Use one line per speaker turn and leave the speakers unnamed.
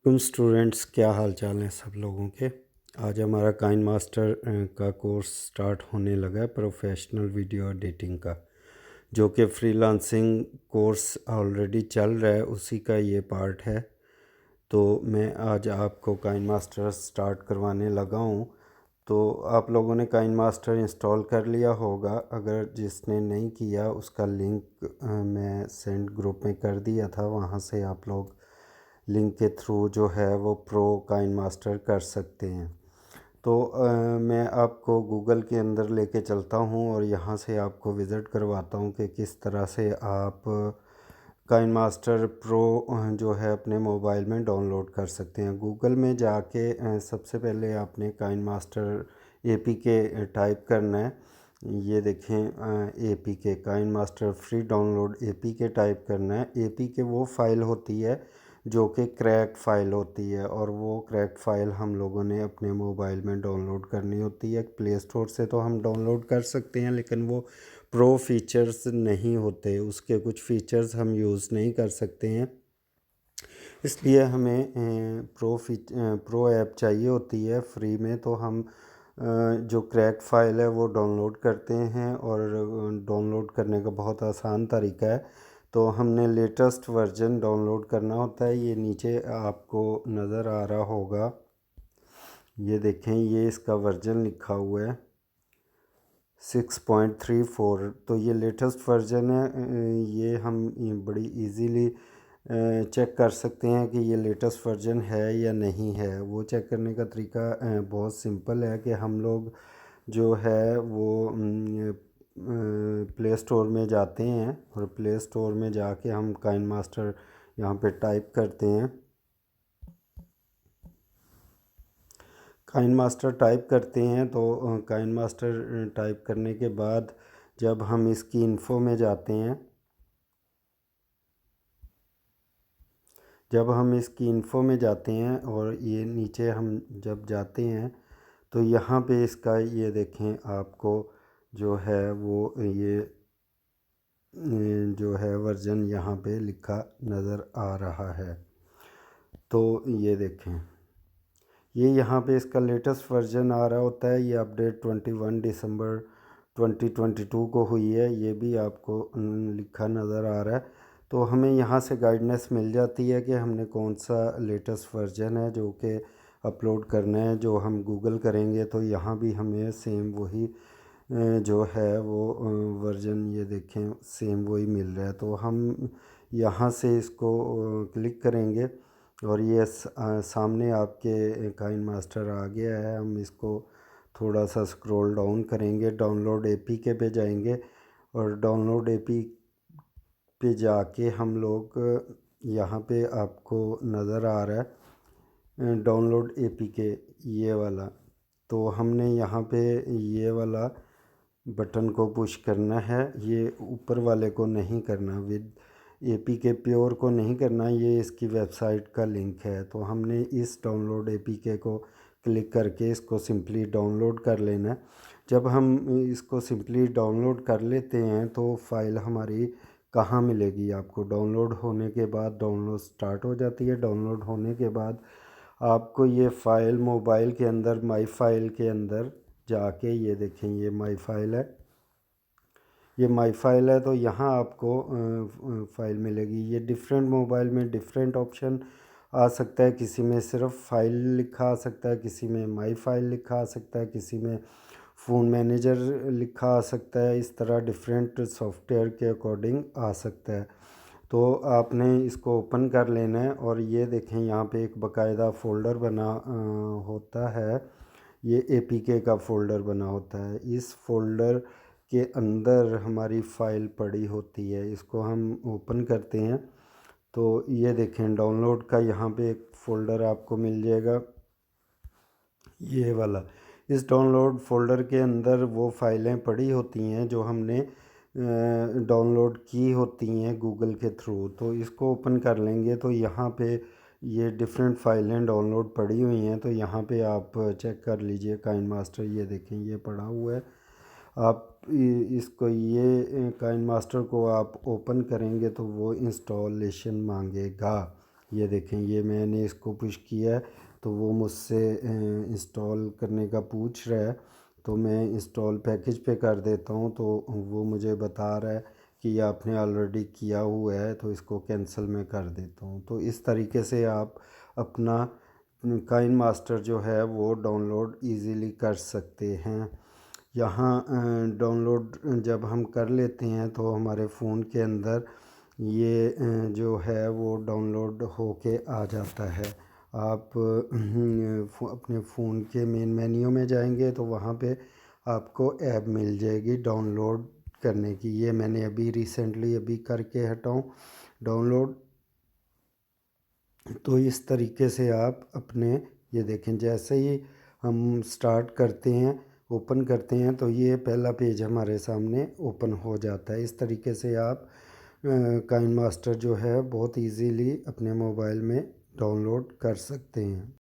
उन स्टूडेंट्स क्या हाल चाल हैं सब लोगों के। आज हमारा काइन मास्टर का कोर्स स्टार्ट होने लगा है, प्रोफेशनल वीडियो एडिटिंग का, जो कि फ्रीलांसिंग कोर्स ऑलरेडी चल रहा है, उसी का ये पार्ट है। तो मैं आज आपको काइन मास्टर स्टार्ट करवाने लगा हूँ। तो आप लोगों ने काइन मास्टर इंस्टॉल कर लिया होगा। अगर जिसने नहीं किया उसका लिंक मैं सेंड ग्रुप में कर दिया था, वहाँ से आप लोग लिंक के थ्रू जो है वो प्रो काइन मास्टर कर सकते हैं। तो मैं आपको गूगल के अंदर लेके चलता हूँ और यहाँ से आपको विज़िट करवाता हूँ कि किस तरह से आप काइन मास्टर प्रो जो है अपने मोबाइल में डाउनलोड कर सकते हैं। गूगल में जाके सबसे पहले आपने काइन मास्टर APK टाइप करना है। ये देखें, APK KineMaster free download APK type करना है। APK वो फाइल होती है जो कि क्रैक फ़ाइल होती है, और वो क्रैक फ़ाइल हम लोगों ने अपने मोबाइल में डाउनलोड करनी होती है। प्ले स्टोर से तो हम डाउनलोड कर सकते हैं, लेकिन वो प्रो फीचर्स नहीं होते, उसके कुछ फ़ीचर्स हम यूज़ नहीं कर सकते हैं। इसलिए हमें प्रो ऐप चाहिए होती है फ्री में। तो हम जो क्रैक फ़ाइल है वो डाउनलोड करते हैं, और डाउनलोड करने का बहुत आसान तरीका है। तो हमने लेटेस्ट वर्जन डाउनलोड करना होता है। ये नीचे आपको नज़र आ रहा होगा, ये देखें, ये इसका वर्जन लिखा हुआ है 6.34। तो ये लेटेस्ट वर्जन है। ये हम बड़ी इजीली चेक कर सकते हैं कि ये लेटेस्ट वर्जन है या नहीं है। वो चेक करने का तरीका बहुत सिंपल है कि हम लोग जो है वो प्ले स्टोर में जाते हैं, और प्ले स्टोर में जाके हम काइन मास्टर यहाँ पे टाइप करते हैं। काइन मास्टर टाइप करते हैं तो काइन मास्टर टाइप करने के बाद जब हम इसकी इन्फो में जाते हैं, जब हम इसकी इन्फो में जाते हैं और ये नीचे हम जब जाते हैं तो यहाँ पे इसका ये देखें, आपको जो है वो ये जो है वर्जन यहाँ पे लिखा नज़र आ रहा है। तो ये देखें, ये यहाँ पे इसका लेटेस्ट वर्जन आ रहा होता है। ये अपडेट 21 दिसंबर 2022 को हुई है, ये भी आपको लिखा नज़र आ रहा है। तो हमें यहाँ से गाइडेंस मिल जाती है कि हमने कौन सा लेटेस्ट वर्जन है जो कि अपलोड करना है। जो हम गूगल करेंगे तो यहाँ भी हमें सेम वही जो है वो वर्जन, ये देखें, सेम वही मिल रहा है। तो हम यहाँ से इसको क्लिक करेंगे और ये सामने आपके काइन मास्टर आ गया है। हम इसको थोड़ा सा स्क्रॉल डाउन करेंगे, डाउनलोड APK पे जाएंगे, और डाउनलोड APK पे जाके हम लोग यहाँ पे आपको नज़र आ रहा है डाउनलोड APK, ये वाला। तो हमने यहाँ पे ये वाला बटन को पुश करना है, ये ऊपर वाले को नहीं करना, विद APK प्योर को नहीं करना। ये इसकी वेबसाइट का लिंक है। तो हमने इस डाउनलोड APK को क्लिक करके इसको सिंपली डाउनलोड कर लेना है। जब हम इसको सिंपली डाउनलोड कर लेते हैं तो फाइल हमारी कहाँ मिलेगी आपको, डाउनलोड होने के बाद डाउनलोड स्टार्ट हो जाती है। डाउनलोड होने के बाद आपको ये फ़ाइल मोबाइल के अंदर माई फाइल के अंदर जाके, ये देखें, ये माई फाइल है, ये माई फाइल है। तो यहाँ आपको फ़ाइल मिलेगी। ये डिफरेंट मोबाइल में डिफरेंट ऑप्शन आ सकता है, किसी में सिर्फ फाइल लिखा आ सकता है, किसी में माई फाइल लिखा आ सकता है, किसी में फ़ोन मैनेजर लिखा आ सकता है। इस तरह डिफरेंट सॉफ्टवेयर के अकॉर्डिंग आ सकता है। तो आपने इसको ओपन कर लेना है, और ये देखें, यहाँ पे एक बाकायदा फ़ोल्डर बना होता है। ये APK का फ़ोल्डर बना होता है। इस फ़ोल्डर के अंदर हमारी फ़ाइल पड़ी होती है। इसको हम ओपन करते हैं तो ये देखें, डाउनलोड का यहाँ पे एक फ़ोल्डर आपको मिल जाएगा, ये वाला। इस डाउनलोड फ़ोल्डर के अंदर वो फ़ाइलें पड़ी होती हैं जो हमने डाउनलोड की होती हैं गूगल के थ्रू। तो इसको ओपन कर लेंगे तो यहाँ पे ये डिफरेंट फ़ाइलें डाउनलोड पड़ी हुई हैं। तो यहाँ पे आप चेक कर लीजिए काइन मास्टर, ये देखें, ये पड़ा हुआ है। आप इसको, ये काइन मास्टर को आप ओपन करेंगे तो वो इंस्टॉलेशन मांगेगा। ये देखें, ये मैंने इसको पुश किया है तो वो मुझसे इंस्टॉल करने का पूछ रहा है। तो मैं इंस्टॉल पैकेज पे कर देता हूँ तो वो मुझे बता रहा है कि ये आपने ऑलरेडी किया हुआ है, तो इसको कैंसिल मैं कर देता हूँ। तो इस तरीके से आप अपना काइन मास्टर जो है वो डाउनलोड इजीली कर सकते हैं। यहाँ डाउनलोड जब हम कर लेते हैं तो हमारे फ़ोन के अंदर ये जो है वो डाउनलोड होके आ जाता है। आप अपने फ़ोन के मेन मेन्यू में जाएंगे तो वहाँ पे आपको ऐप मिल जाएगी डाउनलोड करने की। ये मैंने अभी रिसेंटली अभी करके हटा हूँ डाउनलोड। तो इस तरीके से आप अपने, ये देखें, जैसे ही हम स्टार्ट करते हैं, ओपन करते हैं, तो ये पहला पेज हमारे सामने ओपन हो जाता है। इस तरीके से आप काइन मास्टर जो है बहुत इजीली अपने मोबाइल में डाउनलोड कर सकते हैं।